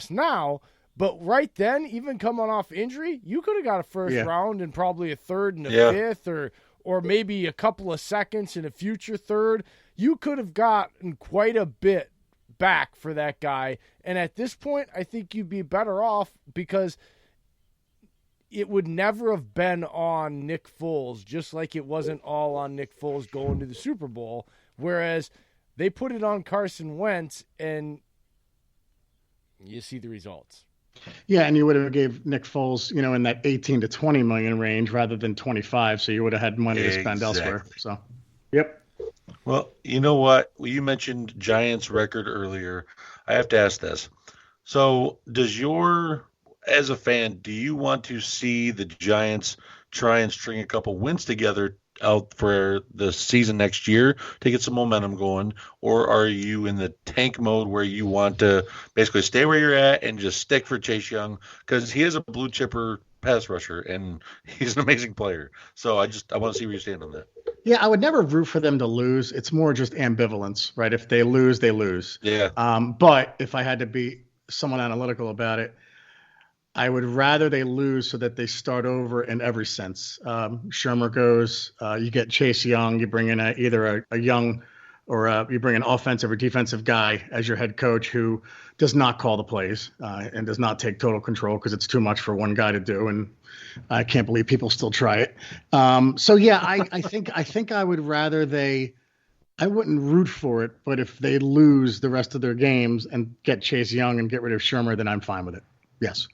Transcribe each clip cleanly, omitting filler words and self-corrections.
now. But right then, even coming off injury, you could have got a first Yeah. round and probably a third and a Yeah. fifth, or maybe a couple of seconds in a future third. You could have gotten quite a bit back for that guy. And at this point, I think you'd be better off because it would never have been on Nick Foles, just like it wasn't all on Nick Foles going to the Super Bowl. Whereas they put it on Carson Wentz, and you see the results. Yeah, and you would have gave Nick Foles, in that 18 to 20 million range rather than 25, so you would have had money to spend elsewhere. Exactly. So, yep. Well, you know what? Well, you mentioned Giants record earlier. I have to ask this. So, as a fan, do you want to see the Giants try and string a couple wins together out for the season next year to get some momentum going? Or are you in the tank mode where you want to basically stay where you're at and just stick for Chase Young? Because he is a blue chipper pass rusher and he's an amazing player. So I want to see where you stand on that. Yeah, I would never root for them to lose. It's more just ambivalence, right? If they lose, they lose. Yeah. But if I had to be somewhat analytical about it, I would rather they lose so that they start over in every sense. Shermer goes, you get Chase Young, you bring in either a young or you bring an offensive or defensive guy as your head coach who does not call the plays and does not take total control because it's too much for one guy to do. And I can't believe people still try it. So yeah, I think I would rather I wouldn't root for it, but if they lose the rest of their games and get Chase Young and get rid of Shermer, then I'm fine with it. Yes.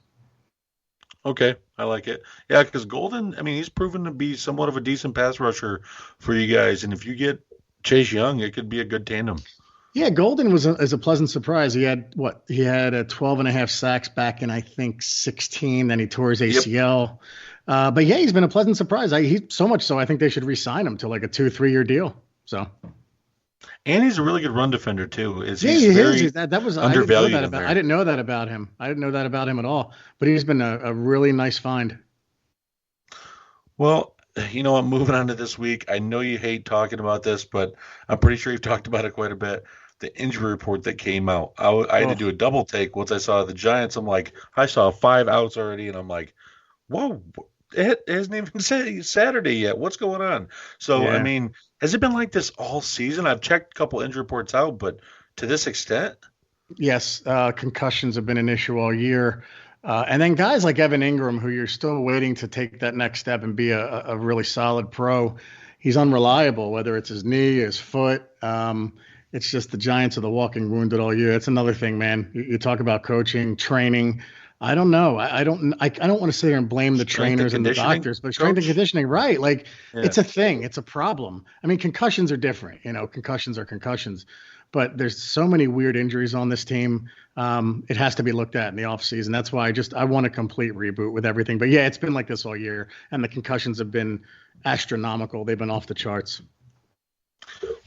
Okay, I like it. Yeah, because Golden, I mean, he's proven to be somewhat of a decent pass rusher for you guys, and if you get Chase Young, it could be a good tandem. Yeah, Golden is a pleasant surprise. He had what? He had a 12 and a half sacks back in, I think, 16. Then he tore his Yep. ACL. But yeah, he's been a pleasant surprise. He so much so I think they should re-sign him to like a 2-3 year deal. So And he's a really good run defender too. Is yeah, he's he very is. That was I didn't know undervalued that in about there. I didn't know that about him. I didn't know that about him at all. But he's been a really nice find. Well, you know what? Moving on to this week, I know you hate talking about this, but I'm pretty sure you've talked about it quite a bit. The injury report that came out, I had to Oh do a double take once I saw the Giants. I'm like, I saw 5 outs already, and I'm like, whoa, it hasn't even said Saturday yet. What's going on? So, I yeah. mean, has it been like this all season? I've checked a couple injury reports out, but to this extent? Yes, concussions have been an issue all year. And then guys like Evan Ingram, who you're still waiting to take that next step and be a really solid pro, he's unreliable, whether it's his knee, his foot. It's just the Giants are the walking wounded all year. It's another thing, man. You talk about coaching, training. I don't know. I don't want to sit here and blame the Strength and trainers and the conditioning, doctors, but strength and coach? conditioning, right? Like Yeah. it's a thing. It's a problem. I mean, concussions are different. Concussions are concussions, but there's so many weird injuries on this team. It has to be looked at in the offseason. That's why I want a complete reboot with everything. But yeah, it's been like this all year, and the concussions have been astronomical. They've been off the charts.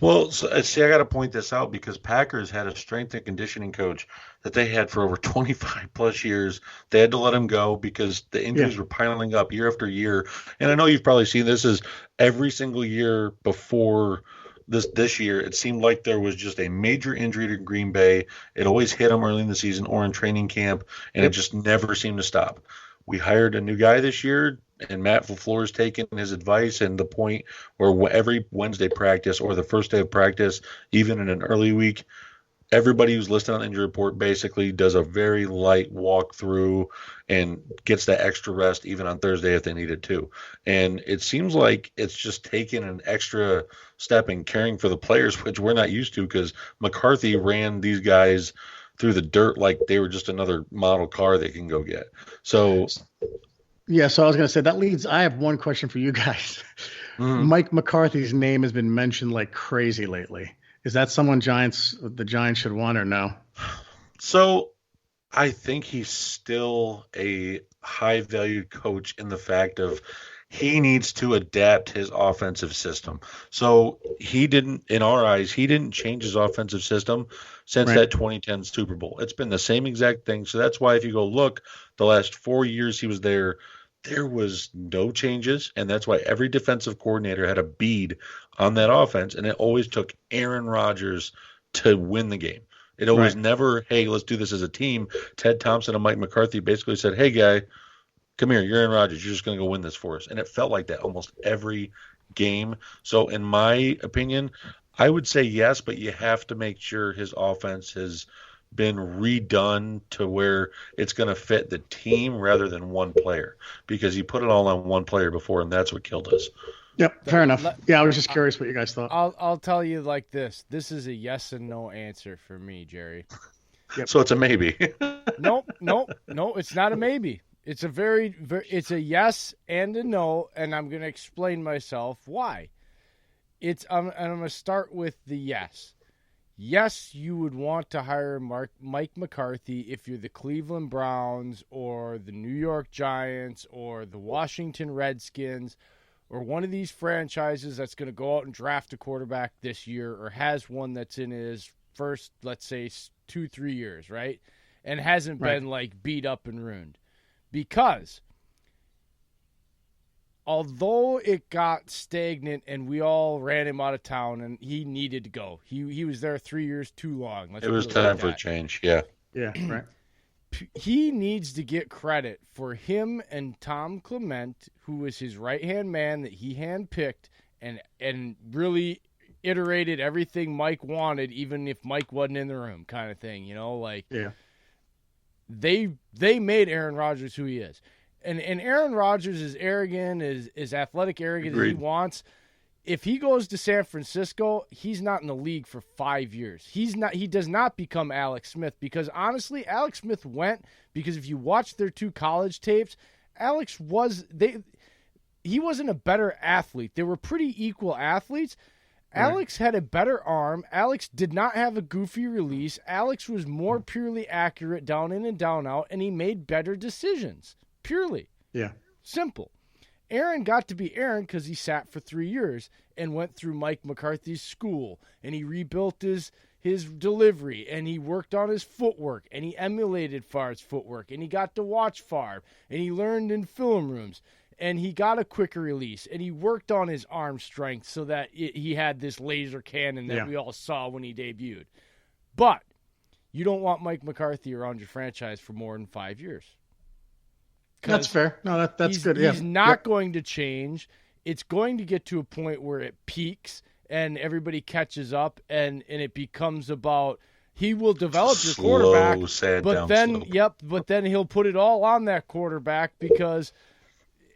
Well, so, see, I got to point this out because Packers had a strength and conditioning coach that they had for over 25 plus years. They had to let him go because the Yeah. injuries were piling up year after year. And I know you've probably seen this is every single year before this year. It seemed like there was just a major injury to Green Bay. It always hit them early in the season or in training camp, and it Yep. just never seemed to stop. We hired a new guy this year, and Matt LaFleur's taken his advice and the point where every Wednesday practice or the first day of practice, even in an early week, everybody who's listed on the injury report basically does a very light walkthrough and gets that extra rest even on Thursday if they needed to. And it seems like it's just taking an extra step in caring for the players, which we're not used to because McCarthy ran these guys through the dirt like they were just another model car they can go get. So, Yeah. So I was going to say that leads. I have one question for you guys. mhm. Mike McCarthy's name has been mentioned like crazy lately. Is that someone the Giants should want or no? So I think he's still a high valued coach in the fact of he needs to adapt his offensive system. So he didn't, in our eyes, he didn't change his offensive system since Right. that 2010 Super Bowl. It's been the same exact thing. So that's why if you go look, the last 4 years he was there, there was no changes. And that's why every defensive coordinator had a bead on that offense. And it always took Aaron Rodgers to win the game. It always Right. never, hey, let's do this as a team. Ted Thompson and Mike McCarthy basically said, hey, guy, come here. You're Aaron Rodgers. You're just going to go win this for us. And it felt like that almost every game. So in my opinion, I would say yes, but you have to make sure his offense has been redone to where it's going to fit the team rather than one player, because he put it all on one player before, and that's what killed us. Yep, fair enough. Yeah, I was just curious what you guys thought. I'll tell you like this. This is a yes and no answer for me, Jerry. Yep. So it's a maybe. No, it's not a maybe. It's a it's a yes and a no, and I'm going to explain myself why. I'm going to start with the yes. Yes, you would want to hire Mike McCarthy if you're the Cleveland Browns or the New York Giants or the Washington Redskins or one of these franchises that's going to go out and draft a quarterback this year or has one that's in his first, let's say, 2-3 years, right? And hasn't been like beat up and ruined. Because although it got stagnant and we all ran him out of town and he needed to go, he was there 3 years too long. It was time for a change, yeah. Yeah, right. He needs to get credit for him and Tom Clement, who was his right-hand man that he handpicked and really iterated everything Mike wanted, even if Mike wasn't in the room, kind of thing, you know, like they made Aaron Rodgers who he is. And Aaron Rodgers is arrogant, is athletic arrogant as he wants. If he goes to San Francisco, he's not in the league for 5 years. He does not become Alex Smith, because honestly, Alex Smith went because if you watch their 2 college tapes, he wasn't a better athlete. They were pretty equal athletes. Alex had a better arm. Alex did not have a goofy release. Alex was more purely accurate down in and down out, and he made better decisions. Purely. Yeah. Simple. Aaron got to be Aaron because he sat for 3 years and went through Mike McCarthy's school, and he rebuilt his delivery, and he worked on his footwork, and he emulated Favre's footwork, and he got to watch Favre, and he learned in film rooms, and he got a quicker release, and he worked on his arm strength so that he had this laser cannon that we all saw when he debuted. But you don't want Mike McCarthy around your franchise for more than 5 years. That's fair. No, that's good. Yeah. He's not going to change. It's going to get to a point where it peaks and everybody catches up, and it becomes about he will develop your quarterback, but then he'll put it all on that quarterback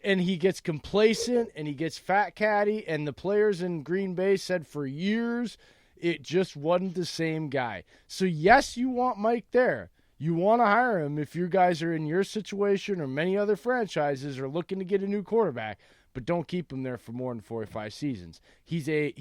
and he gets complacent and he gets fat catty, and the players in Green Bay said for years it just wasn't the same guy. So yes, you want Mike there. You want to hire him if you guys are in your situation or many other franchises are looking to get a new quarterback, but don't keep him there for more than 4 or 5 seasons. He's a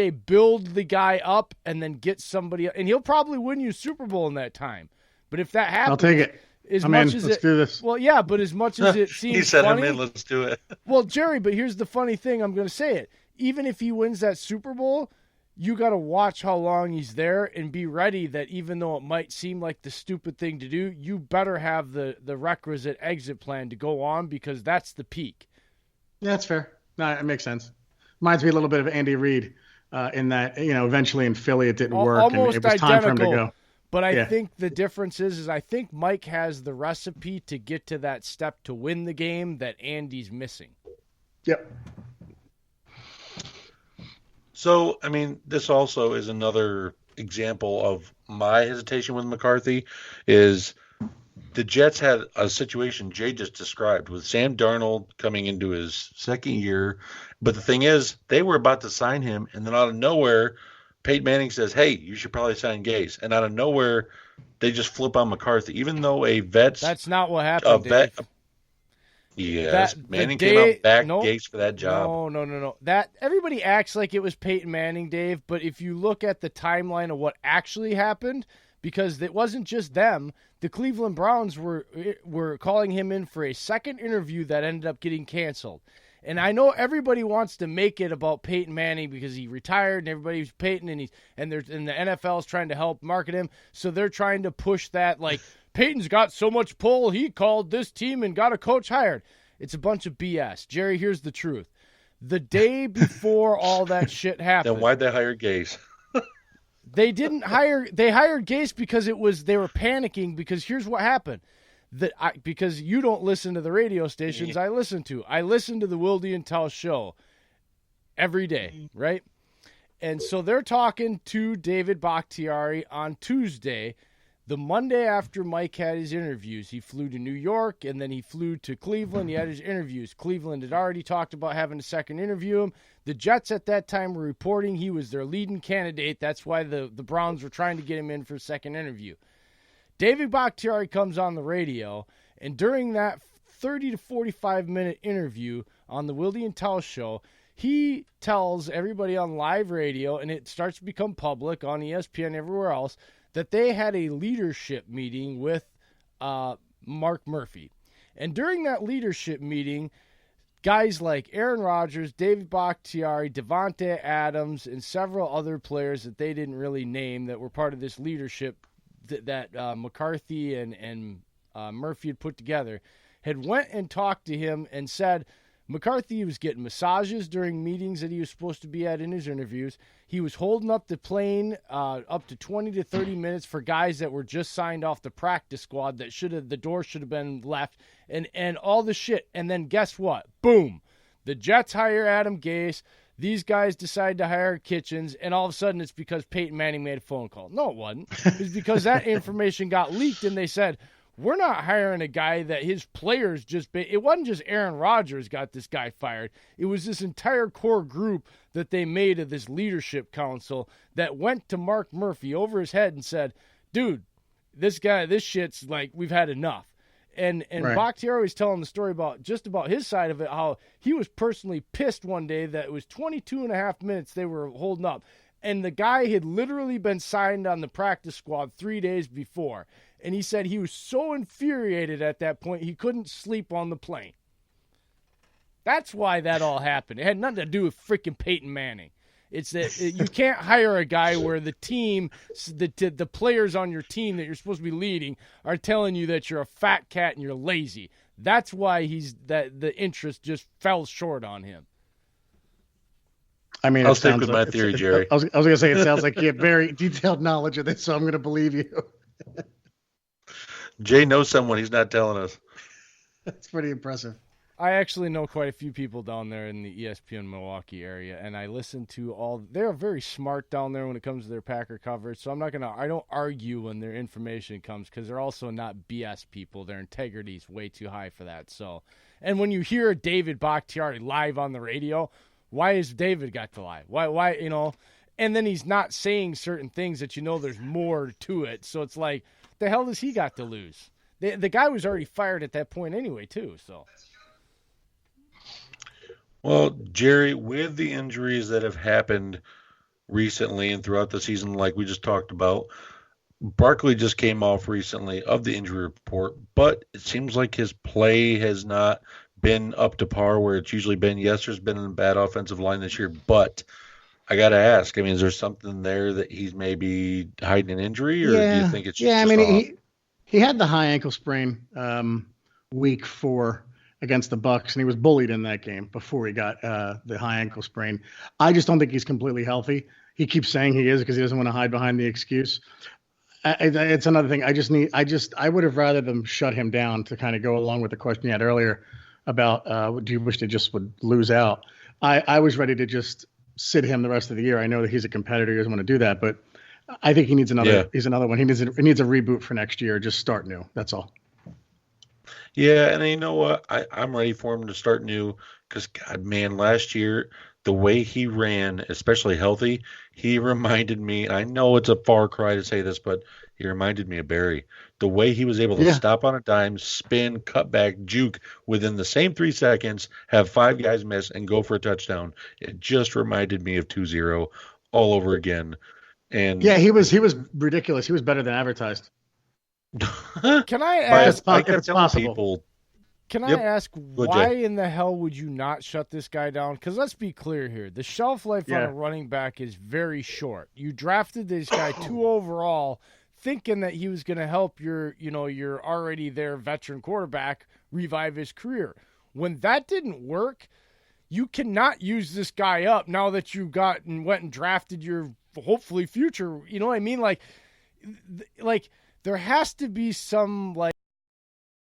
build the guy up and then get somebody, and he'll probably win you a Super Bowl in that time. But if that happens, I'll take it. Let's do this. Well, yeah, but as much as it seems he said funny, him in, let's do it. Well, Jerry, but here's the funny thing. I'm going to say it. Even if he wins that Super Bowl, you got to watch how long he's there and be ready that even though it might seem like the stupid thing to do, you better have the requisite exit plan to go on, because that's the peak. Yeah, that's fair. No, it makes sense. Reminds me a little bit of Andy Reid in that, eventually in Philly it didn't work and it was time for him to go. But I think the difference is I think Mike has the recipe to get to that step to win the game that Andy's missing. Yep. So, I mean, this also is another example of my hesitation with McCarthy is the Jets had a situation Jay just described with Sam Darnold coming into his second year. But the thing is, they were about to sign him, and then out of nowhere, Peyton Manning says, hey, you should probably sign Gase. And out of nowhere, they just flip on McCarthy, even though a vet's... That's not what happened, Dave. Yes, Manning came out back Gase for that job. No. That everybody acts like it was Peyton Manning, Dave, but if you look at the timeline of what actually happened, because it wasn't just them, the Cleveland Browns were calling him in for a second interview that ended up getting canceled. And I know everybody wants to make it about Peyton Manning because he retired and everybody's Peyton and the NFL's trying to help market him, so they're trying to push that like Peyton's got so much pull, he called this team and got a coach hired. It's a bunch of BS. Jerry, here's the truth. The day before all that shit happened. Then why'd they hire Gase? They didn't hire. They hired Gase because they were panicking. Because here's what happened: because you don't listen to the radio stations I listen to. I listen to the Wilde and Tell show every day, right? And so they're talking to David Bakhtiari on Tuesday, the Monday after Mike had his interviews. He flew to New York, and then he flew to Cleveland. He had his interviews. Cleveland had already talked about having a second interview him. The Jets at that time were reporting he was their leading candidate. That's why the Browns were trying to get him in for a second interview. David Bakhtiari comes on the radio, and during that 30 to 45-minute interview on the Wilde and Tell show, he tells everybody on live radio, and it starts to become public on ESPN everywhere else, that they had a leadership meeting with Mark Murphy. And during that leadership meeting, guys like Aaron Rodgers, David Bakhtiari, Devontae Adams, and several other players that they didn't really name that were part of this leadership that McCarthy and Murphy had put together, had went and talked to him and said McCarthy was getting massages during meetings that he was supposed to be at in his interviews. He was holding up the plane up to 20 to 30 minutes for guys that were just signed off the practice squad that the door should have been left, and all the shit. And then guess what? Boom. The Jets hire Adam Gase. These guys decide to hire Kitchens, and all of a sudden it's because Peyton Manning made a phone call. No, it wasn't. It was because that information got leaked, and they said, we're not hiring a guy that his players it wasn't just Aaron Rodgers got this guy fired. It was this entire core group that they made of this leadership council that went to Mark Murphy over his head and said, dude, this shit's like, we've had enough. And right. Bakhtiari was telling the story about his side of it, how he was personally pissed one day that it was 22 and a half minutes they were holding up. And the guy had literally been signed on the practice squad 3 days before. And he said he was so infuriated at that point he couldn't sleep on the plane. That's why that all happened. It had nothing to do with freaking Peyton Manning. It's that you can't hire a guy where the team, the players on your team that you're supposed to be leading are telling you that you're a fat cat and you're lazy. That's why the interest just fell short on him. I mean, I'll stick with my theory, Jerry. I was going to say, it sounds like you have very detailed knowledge of this, so I'm going to believe you. Jay knows someone he's not telling us. That's pretty impressive. I actually know quite a few people down there in the ESPN Milwaukee area, and I listen to they're very smart down there when it comes to their Packer coverage, so I don't argue when their information comes because they're also not BS people. Their integrity is way too high for that. So, and when you hear David Bakhtiari live on the radio, why has David got to lie? Why, and then he's not saying certain things that there's more to it. So it's like, the hell does he got to lose? The guy was already fired at that point anyway, too. So, well, Jerry, with the injuries that have happened recently and throughout the season, like we just talked about, Barkley just came off recently of the injury report, but it seems like his play has not been up to par where it's usually been. Yes, there's been a bad offensive line this year, but I got to ask, is there something there that he's maybe hiding an injury, or do you think it's just he had the high ankle sprain week 4 against the Bucs, and he was bullied in that game before he got the high ankle sprain. I just don't think he's completely healthy. He keeps saying he is because he doesn't want to hide behind the excuse. It's another thing. I would have rather them shut him down to kind of go along with the question you had earlier about do you wish they just would lose out? I was ready to just sit him the rest of the year. I know that he's a competitor. He doesn't want to do that, but I think he needs another. Yeah. He's another one. He needs a reboot for next year. Just start new. That's all. Yeah, and you know what? I'm ready for him to start new because, God, man, last year, the way he ran, especially healthy, he reminded me, I know it's a far cry to say this, but he reminded me of Barry. The way he was able to stop on a dime, spin, cut back, juke within the same 3 seconds, have 5 guys miss, and go for a touchdown. It just reminded me of 2-0 all over again. And yeah, he was ridiculous. He was better than advertised. Can I ask? If it's possible. Can I ask why in the hell would you not shut this guy down? Because let's be clear here. The shelf life on a running back is very short. You drafted this guy 2 overall thinking that he was going to help your already there veteran quarterback revive his career. When that didn't work, you cannot use this guy up now that you went and drafted your hopefully future. You know what I mean? Like there has to be some like